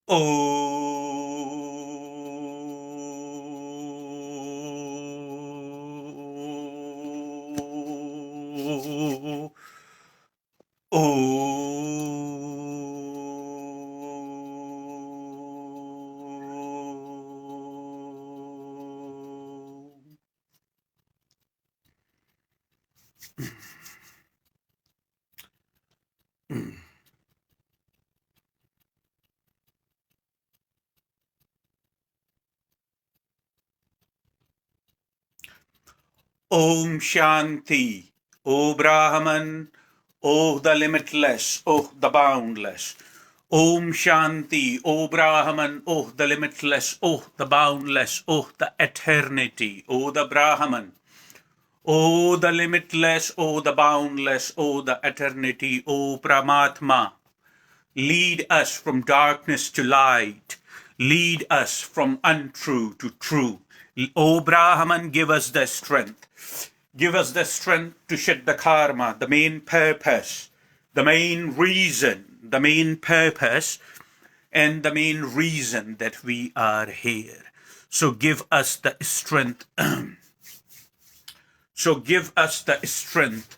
Oh, oh. Om Shanti, O Brahman, O the limitless, O the boundless. Om Shanti, O Brahman, O the limitless, O the boundless, O the eternity, O the Brahman. O the limitless, O the boundless, O the eternity, O Paramatma. Lead us from darkness to light. Lead us from untrue to true. O Brahman, give us the strength. Give us the strength to shed the karma, the main purpose, the main reason, the main purpose, and the main reason that we are here. So give us the strength. So give us the strength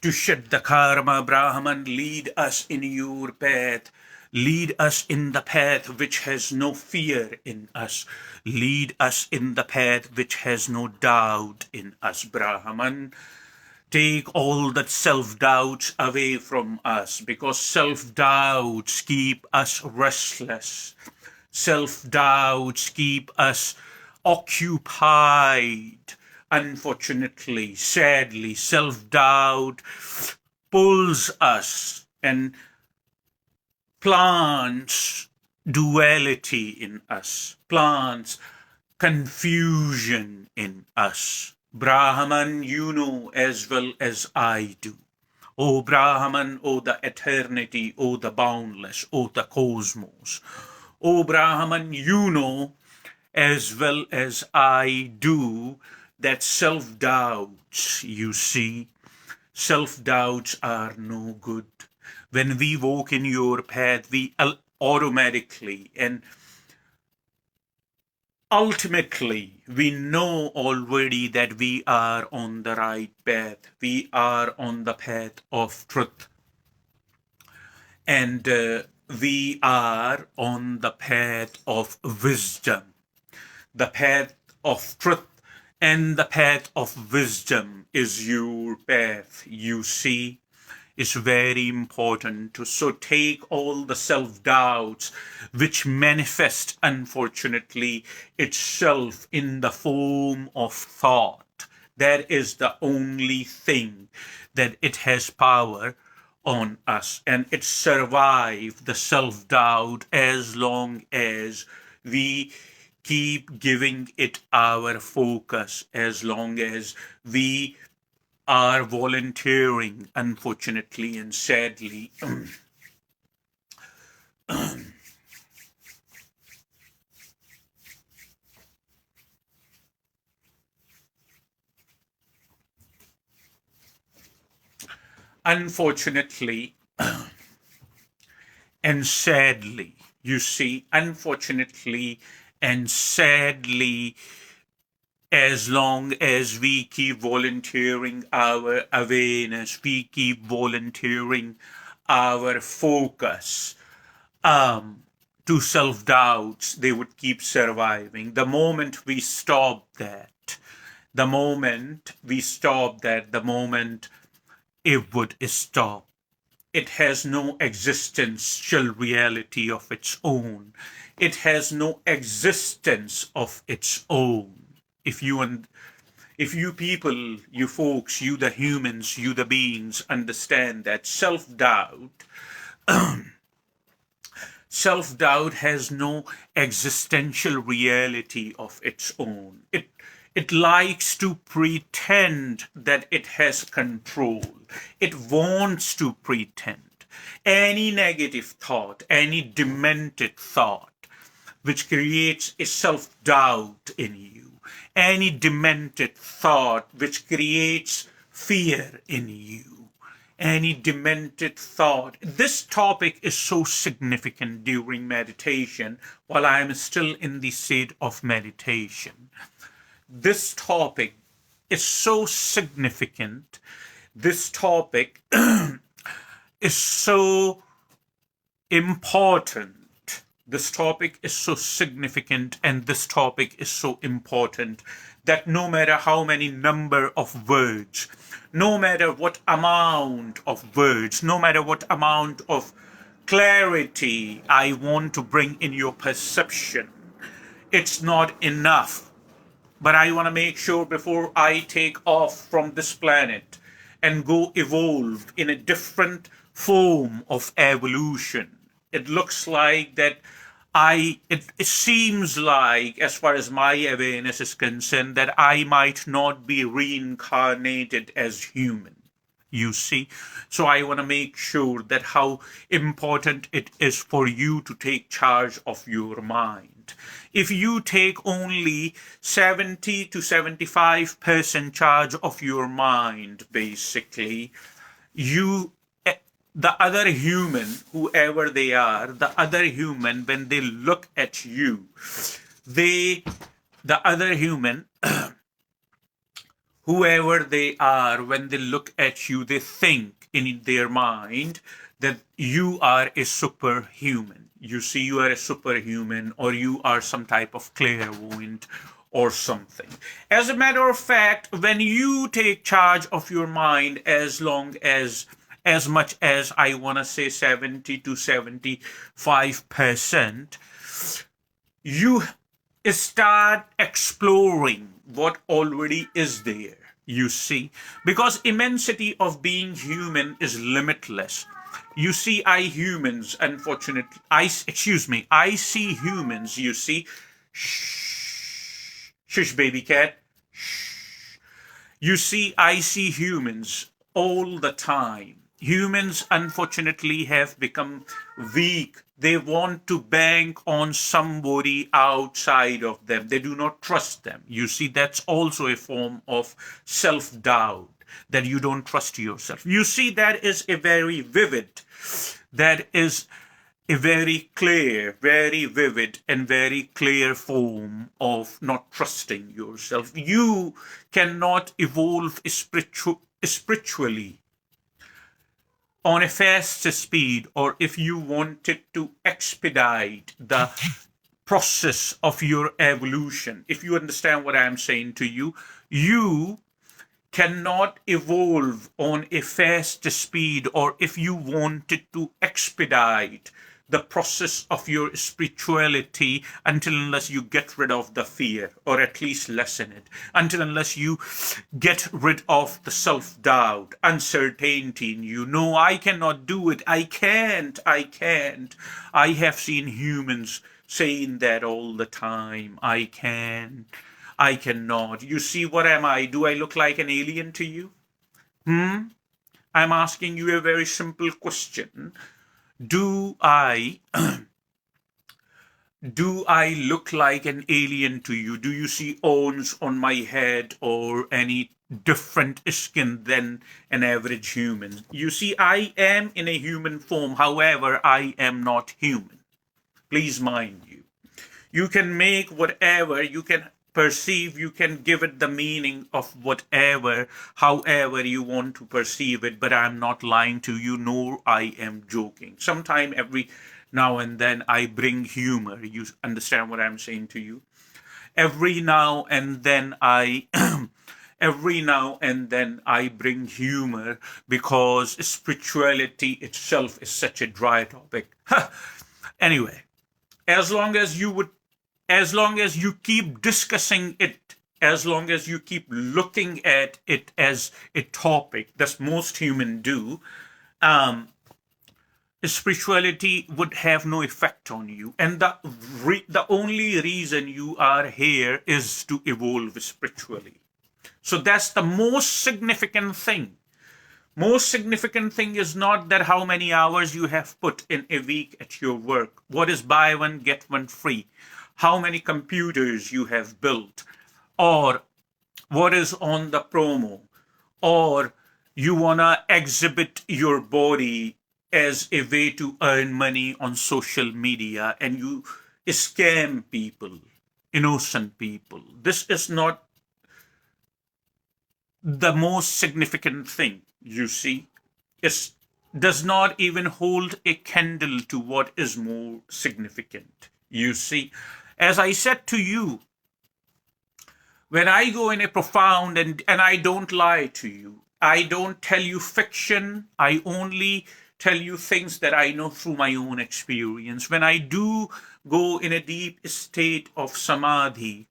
to shed the karma, Brahman. Lead us in your path. Lead us in the path which has no fear in us. Lead us in the path which has no doubt in us, Brahman. Take all that self-doubts away from us, because self-doubts keep us restless. Self-doubts keep us occupied. Unfortunately, sadly, self-doubt pulls us and plants duality in us, plants confusion in us. Brahman, you know as well as I do. O Brahman, O the eternity, O the boundless, O the cosmos. O Brahman, you know as well as I do that self-doubts, you see, self-doubts are no good. When we walk in your path, we automatically and ultimately, we know already that we are on the right path. We are on the path of truth. And we are on the path of wisdom. The path of truth and the path of wisdom is your path, you see. Is very important to so take all the self-doubts which manifest unfortunately itself in the form of thought. That is the only thing that it has power on us, and it survives the self-doubt as long as we keep giving it our focus, as long as we are volunteering, unfortunately and sadly. Unfortunately and sadly, you see, unfortunately and sadly, as long as we keep volunteering our awareness, we keep volunteering our focus to self-doubts, they would keep surviving. The moment we stop that, the moment it would stop. It has no existential reality of its own. It has no existence of its own. If you people, you folks, you the humans, you the beings understand that self-doubt has no existential reality of its own. It likes to pretend that it has control. It wants to pretend. Any negative thought, any demented thought, which creates a self-doubt in you, any demented thought which creates fear in you, any demented thought. This topic is so significant during meditation while I am still in the state of meditation. This topic is so significant. This topic is so important. This topic is so significant and this topic is so important that no matter how many number of words, no matter what amount of words, no matter what amount of clarity I want to bring in your perception, it's not enough. But I want to make sure before I take off from this planet and go evolve in a different form of evolution, it looks like that it seems like, as far as my awareness is concerned, that I might not be reincarnated as human. You see? So I want to make sure that how important it is for you to take charge of your mind. If you take only 70 to 75% charge of your mind, basically, the other human, whoever they are, the other human, when they look at you, the other human, whoever they are, when they look at you, they think in their mind that you are a superhuman. You see, you are a superhuman, or you are some type of clairvoyant or something. As a matter of fact, when you take charge of your mind, as much as I want to say 70 to 75%, you start exploring what already is there, you see, because immensity of being human is limitless. You see, I see humans, you see, shush baby cat, you see, I see humans all the time. Humans, unfortunately, have become weak. They want to bank on somebody outside of them. They do not trust them. You see, that's also a form of self-doubt, that you don't trust yourself. You see, that is a very vivid, very vivid and very clear form of not trusting yourself. You cannot evolve spiritually on a faster speed, or if you wanted to expedite the process of your evolution, if you understand what I'm saying to you, you cannot evolve on a faster speed, or if you wanted to expedite the process of your spirituality until unless you get rid of the fear, or at least lessen it, until unless you get rid of the self-doubt, uncertainty in you. No, I cannot do it. I can't. I have seen humans saying that all the time. I cannot. You see, what am I? Do I look like an alien to you? I'm asking you a very simple question. Do I look like an alien to you? Do you see horns on my head or any different skin than an average human? You see, I am in a human form. However, I am not human. Please mind you. You can make whatever, you can perceive, you can give it the meaning of whatever, however you want to perceive it, but I'm not lying to you, nor I am joking. Sometime every now and then I bring humor. You understand what I'm saying to you? Every now and then I bring humor, because spirituality itself is such a dry topic. Anyway, as long as you keep discussing it, as long as you keep looking at it as a topic, that's most humans do, spirituality would have no effect on you. And the only reason you are here is to evolve spiritually. So that's the most significant thing. Most significant thing is not that how many hours you have put in a week at your work. What is buy one, get one free? How many computers you have built, or what is on the promo, or You want to exhibit your body as a way to earn money on social media, and you scam people, innocent people. This is not the most significant thing, you see. It does not even hold a candle to what is more significant, you see. As I said to you, when I go in a profound, and I don't lie to you, I don't tell you fiction, I only tell you things that I know through my own experience. When I do go in a deep state of samadhi,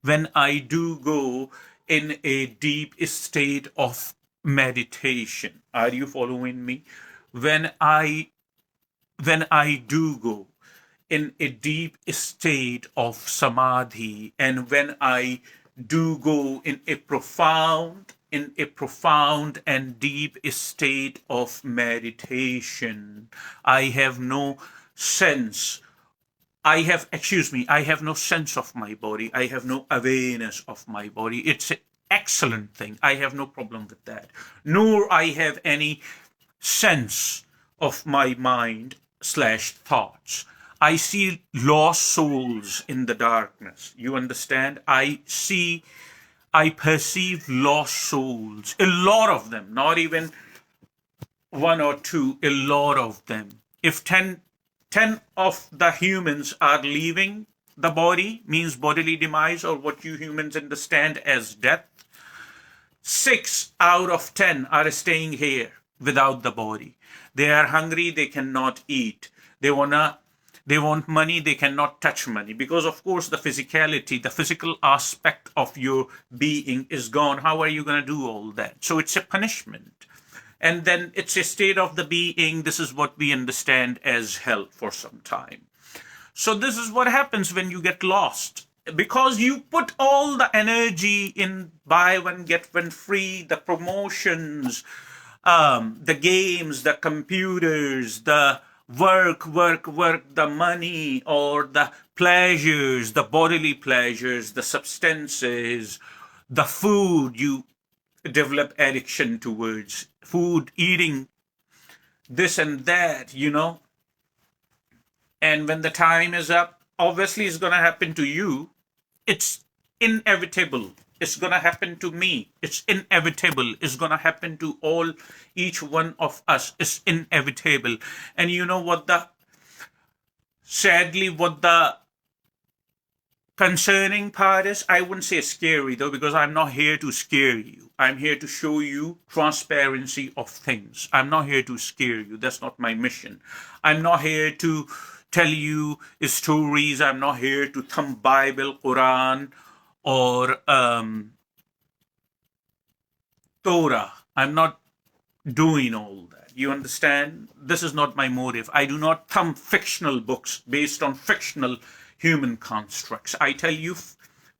when I do go in a deep state of meditation, are you following me? When I do go in a deep state of samadhi, and when I do go in a profound and deep state of meditation, I have no sense. I have no sense of my body. I have no awareness of my body. It's an excellent thing. I have no problem with that. Nor I have any sense of my mind slash thoughts. I see lost souls in the darkness. You understand? I perceive lost souls. A lot of them, not even one or two, a lot of them. If 10 of the humans are leaving the body, means bodily demise, or what you humans understand as death, 6 out of 10 are staying here without the body. They are hungry, they cannot eat. They want money, they cannot touch money. Because of course the physicality, the physical aspect of your being is gone. How are you going to do all that? So it's a punishment. And then it's a state of the being. This is what we understand as hell for some time. So this is what happens when you get lost. Because you put all the energy in buy one, get one free, the promotions, the games, the computers, the work, the money, or the pleasures, the bodily pleasures, the substances, the food. You develop addiction towards food, eating this and that, And when the time is up, obviously it's going to happen to you. It's inevitable. It's going to happen to me. It's inevitable. It's going to happen to each one of us. It's inevitable. And you know what sadly, what the concerning part is? I wouldn't say scary though, because I'm not here to scare you. I'm here to show you transparency of things. I'm not here to scare you. That's not my mission. I'm not here to tell you stories. I'm not here to thumb Bible, Quran, or Torah. I'm not doing all that. You understand? This is not my motive. I do not thumb fictional books based on fictional human constructs. I tell you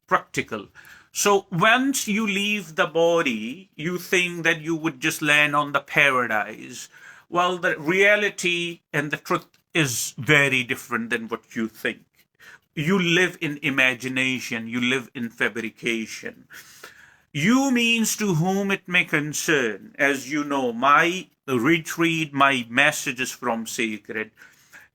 practical. So once you leave the body, you think that you would just land on the paradise. Well, the reality and the truth is very different than what you think. You live in imagination. You live in fabrication. You means to whom it may concern. As you know, my retreat, my messages from sacred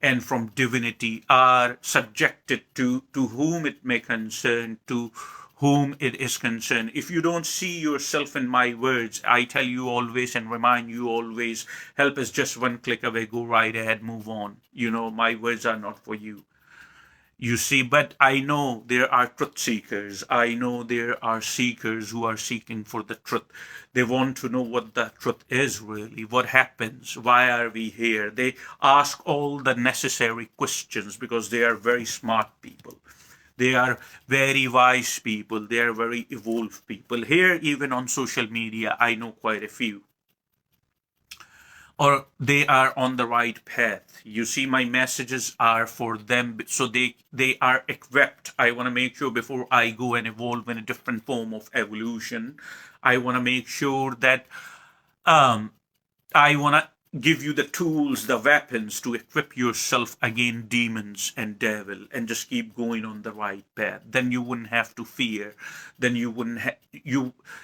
and from divinity are subjected to whom it may concern, to whom it is concerned. If you don't see yourself in my words, I tell you always and remind you always, help is just one click away. Go right ahead, move on. My words are not for you. You see, but I know there are truth seekers. I know there are seekers who are seeking for the truth. They want to know what the truth is really, what happens, why are we here. They ask all the necessary questions because they are very smart people. They are very wise people. They are very evolved people. Here, even on social media, I know quite a few. Or they are on the right path. You see, my messages are for them, so they are equipped. I want to make sure before I go and evolve in a different form of evolution, I want to make sure that I want to give you the tools, the weapons to equip yourself against demons and devil, and just keep going on the right path. Then you wouldn't have to fear. Then you wouldn't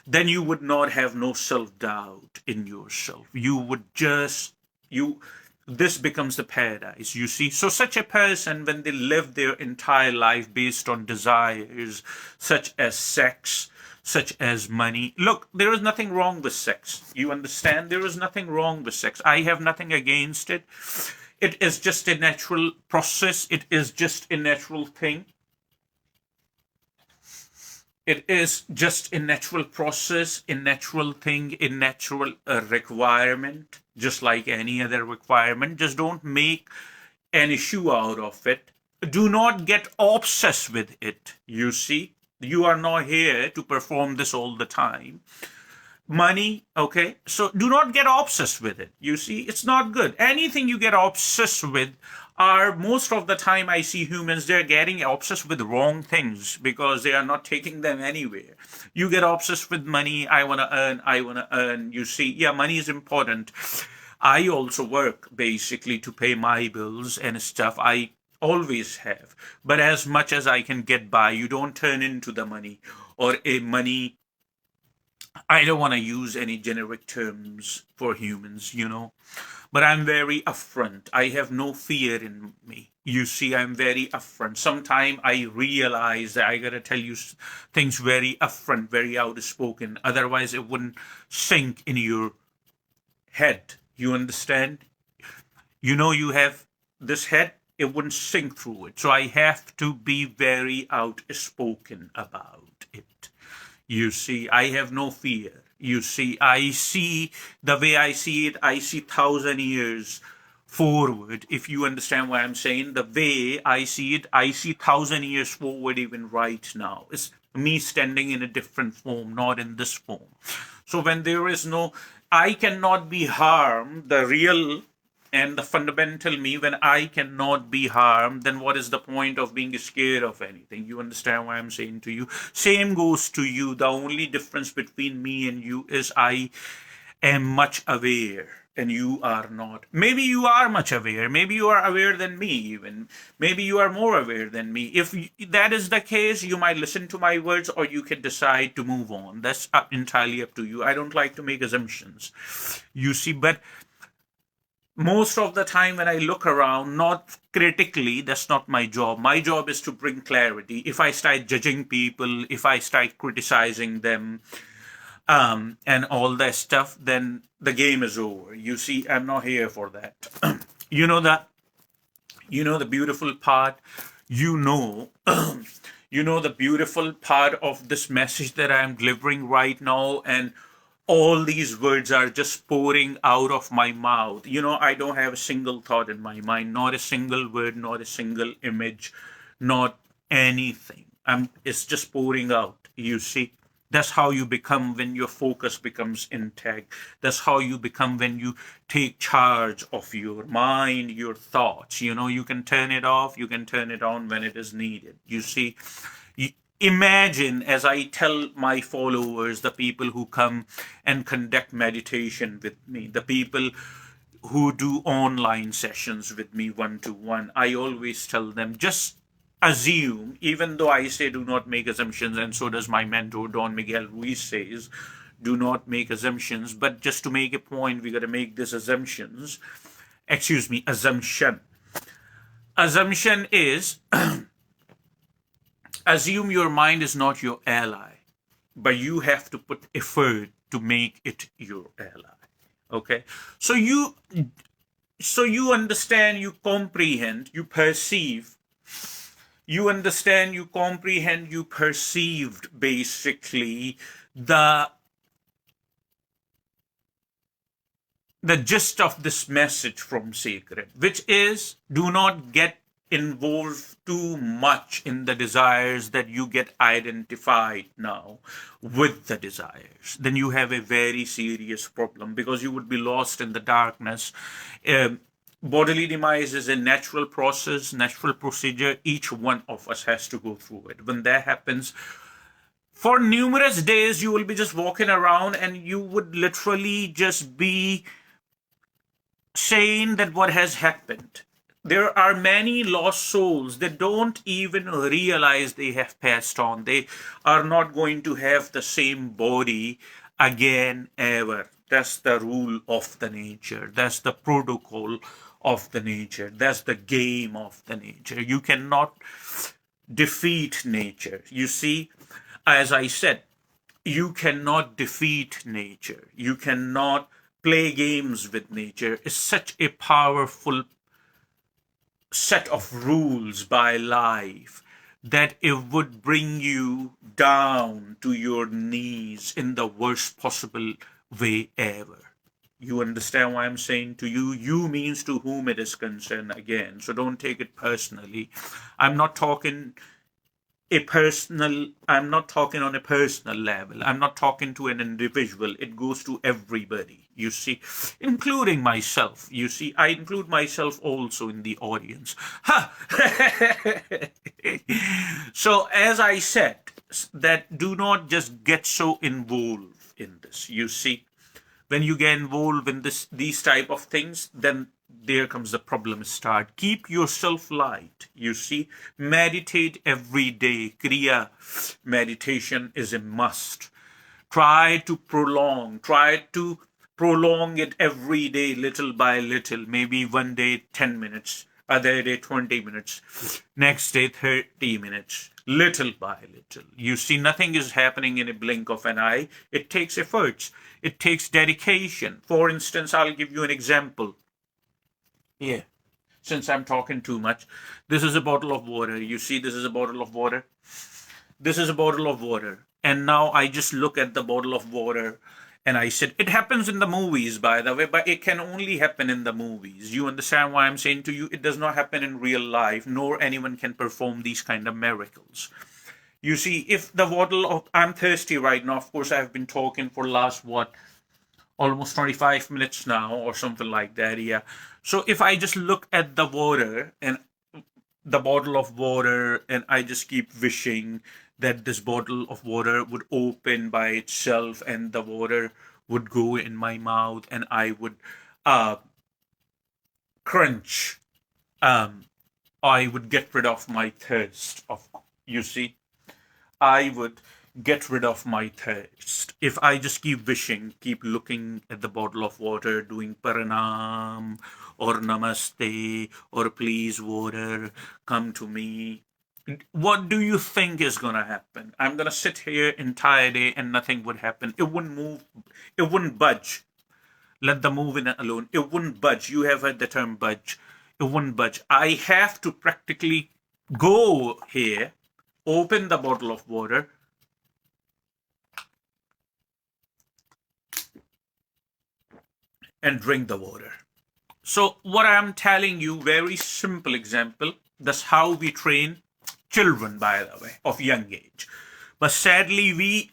then you would not have no self-doubt in yourself. You would just you this becomes the paradise, you see. So such a person, when they live their entire life based on desires such as sex, such as money. Look, there is nothing wrong with sex. You understand? There is nothing wrong with sex. I have nothing against it. It is just a natural process. It is just a natural thing. It is just a natural process, a natural thing, a natural requirement, just like any other requirement. Just don't make an issue out of it. Do not get obsessed with it, you see. You are not here to perform this all the time. Money, okay? So do not get obsessed with it. You see, it's not good. Anything you get obsessed with are, most of the time I see humans, they're getting obsessed with wrong things because they are not taking them anywhere. You get obsessed with money. I want to earn. You see, yeah, money is important. I also work basically to pay my bills and stuff. I always have. But as much as I can get by, you don't turn into the money or a money. I don't want to use any generic terms for humans, but I'm very upfront. I have no fear in me. You see, I'm very upfront. Sometimes I realize that I gotta tell you things very upfront, very outspoken. Otherwise, it wouldn't sink in your head. You understand? You have this head, it wouldn't sink through it. So I have to be very outspoken about it. You see, I have no fear. You see, I see the way I see it, I see 1,000 years forward. If you understand what I'm saying, the way I see it, I see 1,000 years forward even right now. It's me standing in a different form, not in this form. So when there is I cannot be harmed, the real and the fundamental me, when I cannot be harmed, then what is the point of being scared of anything? You understand what I'm saying to you? Same goes to you. The only difference between me and you is I am much aware and you are not. Maybe you are much aware. Maybe you are aware than me even. Maybe you are more aware than me. If that is the case, you might listen to my words or you can decide to move on. That's entirely up to you. I don't like to make assumptions. You see, but most of the time when I look around, not critically, that's not my job. My job is to bring clarity. If I start judging people, if I start criticizing them, and all that stuff, then the game is over. You see, I'm not here for that. you know that, the beautiful part, you know the beautiful part of this message that I'm delivering right now, and all these words are just pouring out of my mouth. I don't have a single thought in my mind, not a single word, not a single image, not anything. It's just pouring out, you see. That's how you become when your focus becomes intact. That's how you become when you take charge of your mind, your thoughts. You can turn it off, you can turn it on when it is needed. You see, imagine, as I tell my followers, the people who come and conduct meditation with me, the people who do online sessions with me one-to-one, I always tell them, just assume, even though I say do not make assumptions, and so does my mentor, Don Miguel Ruiz says, do not make assumptions, but just to make a point, we got to make these assumption. Assumption is, assume your mind is not your ally, but you have to put effort to make it your ally. Okay? So you understand, you comprehend, you perceive. You understand, you comprehend, you perceived basically the gist of this message from Sacred, which is, do not get involved too much in the desires that you get identified now with the desires. Then you have a very serious problem because you would be lost in the darkness. Bodily demise is a natural process, natural procedure. Each one of us has to go through it. When that happens, for numerous days, you will be just walking around and you would literally just be saying that what has happened. There are many lost souls that don't even realize they have passed on. They are not going to have the same body again ever. That's the rule of the nature. That's the protocol of the nature. That's the game of the nature. You cannot defeat nature. You see, as I said, you cannot defeat nature. You cannot play games with nature. It's such a powerful set of rules by life that it would bring you down to your knees in the worst possible way ever. You understand what I'm saying to you? You means to whom it is concerned again. So don't take it personally. I'm not talking I'm not talking on a personal level. I'm not talking to an individual. It goes to everybody, you see, including myself. You see, I include myself also in the audience. Ha! So as I said, that do not just get so involved in this. You see, when you get involved in these type of things, then there comes the problem start. Keep yourself light. You see, meditate every day. Kriya meditation is a must. Try to prolong it every day, little by little. Maybe one day 10 minutes, other day 20 minutes, next day 30 minutes, little by little. You see, nothing is happening in a blink of an eye. It takes efforts. It takes dedication. For instance, I'll give you an example. Here, since I'm talking too much, this is a bottle of water. You see, this is a bottle of water. This is a bottle of water. And now I just look at the bottle of water and I said, it happens in the movies, by the way, but it can only happen in the movies. You understand why I'm saying to you? It does not happen in real life, nor anyone can perform these kind of miracles. You see, if the bottle of, I'm thirsty right now. Of course, I've been talking for last, almost 25 minutes now or something like that. Yeah. So if I just look at the water and the bottle of water and I just keep wishing that this bottle of water would open by itself and the water would go in my mouth and I would crunch, I would get rid of my thirst. You see, I would get rid of my thirst. If I just keep wishing, keep looking at the bottle of water, doing paranam or namaste or please water, come to me. What do you think is going to happen? I'm going to sit here entire day and nothing would happen. It wouldn't move. It wouldn't budge. Let the moving alone. It wouldn't budge. You have heard the term budge. It wouldn't budge. I have to practically go here, open the bottle of water, and drink the water. So what I'm telling you, very simple example. That's how we train children, by the way, of young age. But sadly, we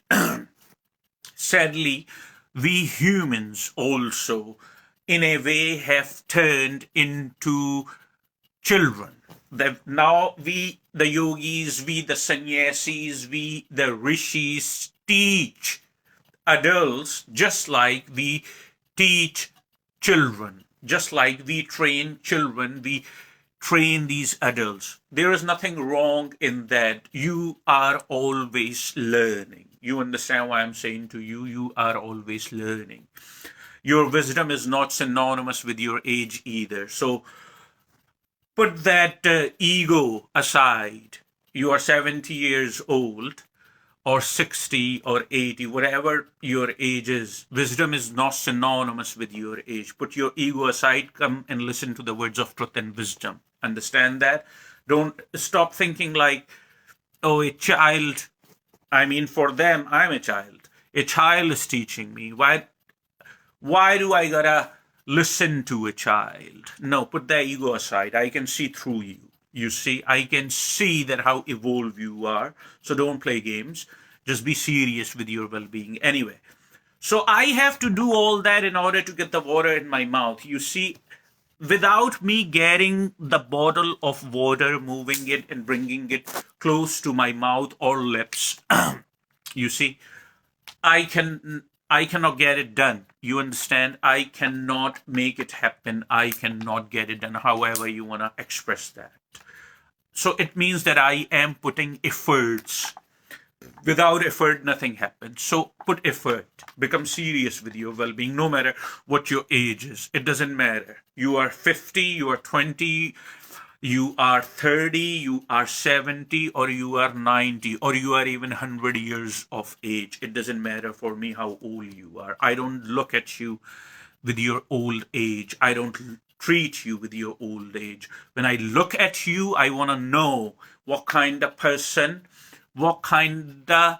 humans also, in a way, have turned into children. That now we, the yogis, we, the sannyasis, we, the rishis, teach adults just like we teach children, just like we train children, we train these adults. There is nothing wrong in that. You are always learning. You understand what I'm saying to you? You are always learning. Your wisdom is not synonymous with your age either. So put that ego aside. You are 70 years old or 60 or 80, whatever your age is. Wisdom is not synonymous with your age. Put your ego aside, come and listen to the words of truth and wisdom. Understand that? Don't stop thinking like, oh, a child. I mean, for them, I'm a child. A child is teaching me. Why do I gotta listen to a child? No, put that ego aside. I can see through you. You see, I can see that how evolved you are. So don't play games. Just be serious with your well-being. Anyway, so I have to do all that in order to get the water in my mouth. You see, without me getting the bottle of water, moving it and bringing it close to my mouth or lips, you see, I can I cannot get it done. You understand? I cannot make it happen. I cannot get it done, however you want to express that. So it means that I am putting efforts. Without effort, nothing happens. So put effort. Become serious with your well being, no matter what your age is. It doesn't matter. You are 50, you are 20, you are 30, you are 70, or you are 90, or you are even 100 years of age. It doesn't matter for me how old you are. I don't look at you with your old age. I don't treat you with your old age. When I look at you, I want to know what kind of person, what kind of,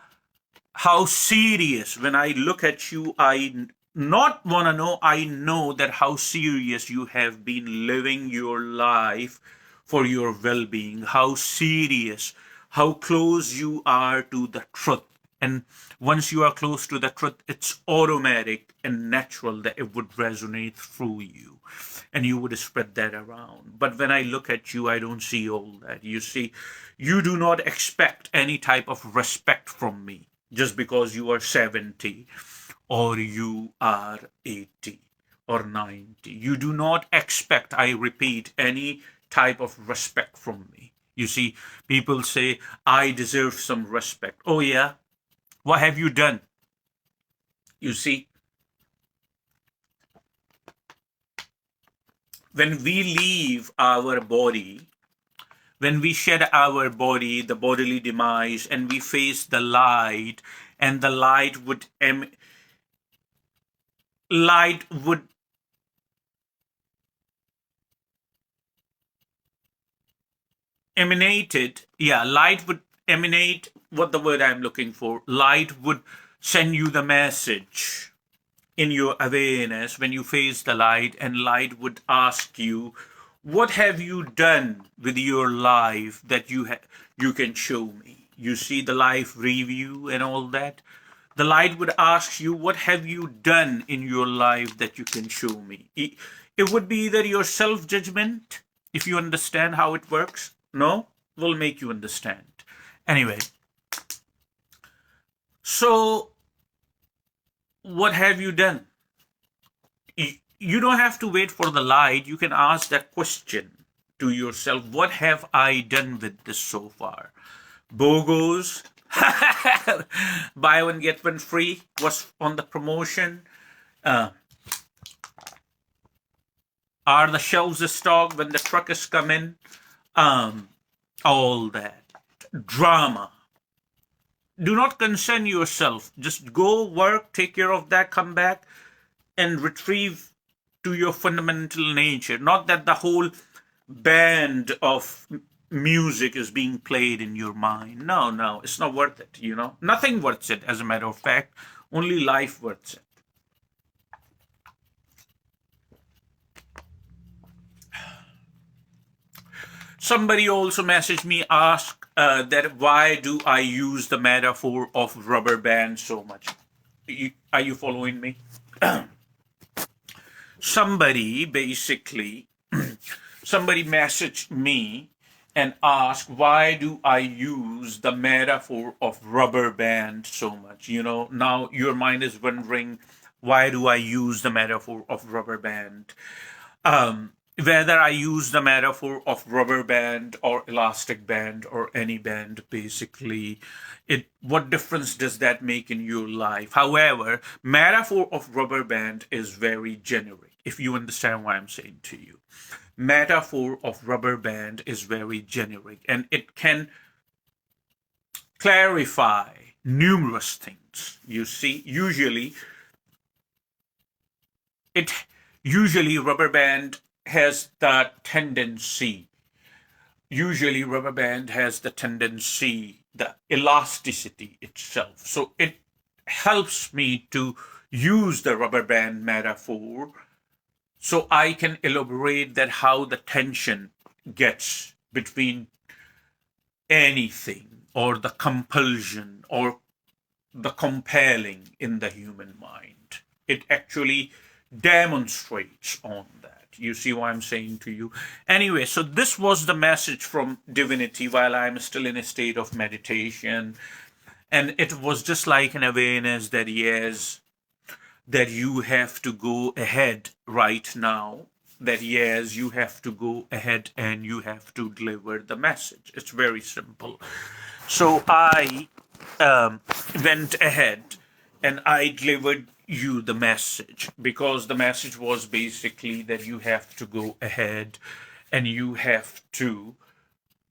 how serious. When I look at you, I not want to know, I know that how serious you have been living your life for your well-being, how serious, how close you are to the truth. And once you are close to the truth, it's automatic and natural that it would resonate through you and you would spread that around. But when I look at you, I don't see all that. You see, you do not expect any type of respect from me just because you are 70 or you are 80 or 90. You do not expect, I repeat, any type of respect from me. You see, people say, I deserve some respect. Oh, yeah? What have you done? You see, when we leave our body, when we shed our body, the bodily demise, and we face the light, and the light would light would emanate, what the word I'm looking for, light would send you the message in your awareness when you face the light, and light would ask you, what have you done with your life that you can show me? You see, the life review and all that. The light would ask you, what have you done in your life that you can show me? It would be either your self-judgment, if you understand how it works. No, will make you understand. Anyway, so what have you done? You don't have to wait for the light. You can ask that question to yourself. What have I done with this so far? BOGOs, buy one get one free was on the promotion. Are the shelves stocked when the truck is coming? All that drama. Do not concern yourself. Just go work, take care of that, come back, and retrieve to your fundamental nature. Not that the whole band of music is being played in your mind. No, it's not worth it, you know. Nothing worth it, as a matter of fact. Only life worth it. Somebody also messaged me, asked that why do I use the metaphor of rubber band so much? Are you following me? Somebody messaged me and asked, why do I use the metaphor of rubber band so much? You know, now your mind is wondering, why do I use the metaphor of rubber band? Whether I use the metaphor of rubber band or elastic band or any band, basically, what difference does that make in your life? However, metaphor of rubber band is very generic, if you understand what I'm saying to you. Metaphor of rubber band is very generic, and it can clarify numerous things. You see, usually rubber band has the tendency, the elasticity itself. So it helps me to use the rubber band metaphor so I can elaborate that how the tension gets between anything, or the compulsion or the compelling in the human mind. It actually demonstrates on that. You see what I'm saying to you? Anyway, so this was the message from divinity while I'm still in a state of meditation. And it was just like an awareness that, yes, that you have to go ahead right now, that yes, you have to go ahead and you have to deliver the message. It's very simple. So I went ahead and I delivered you the message, because the message was basically that you have to go ahead and you have to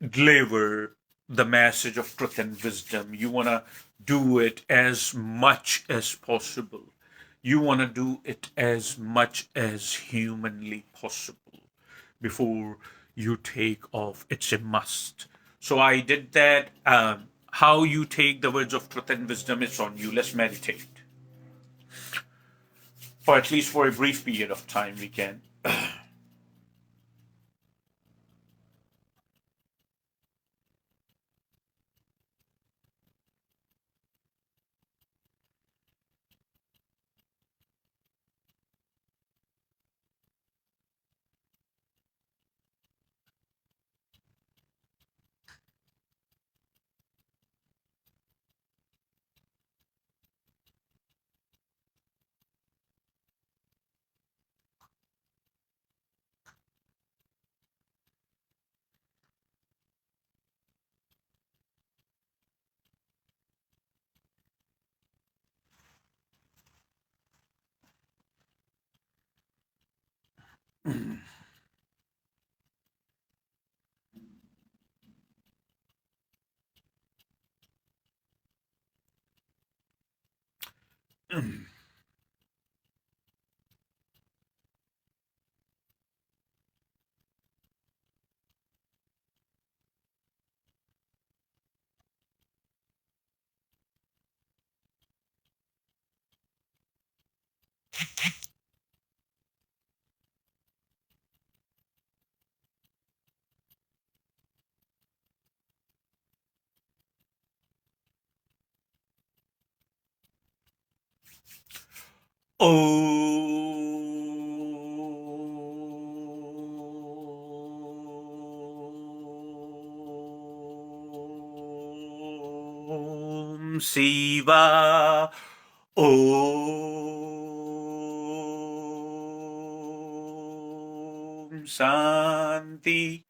deliver the message of truth and wisdom. You want to do it as much as possible. You want to do it as much as humanly possible before you take off. It's a must. So I did that. How you take the words of truth and wisdom is on you. Let's meditate. For at least for a brief period of time, we can. Om Siva. Om Shanti.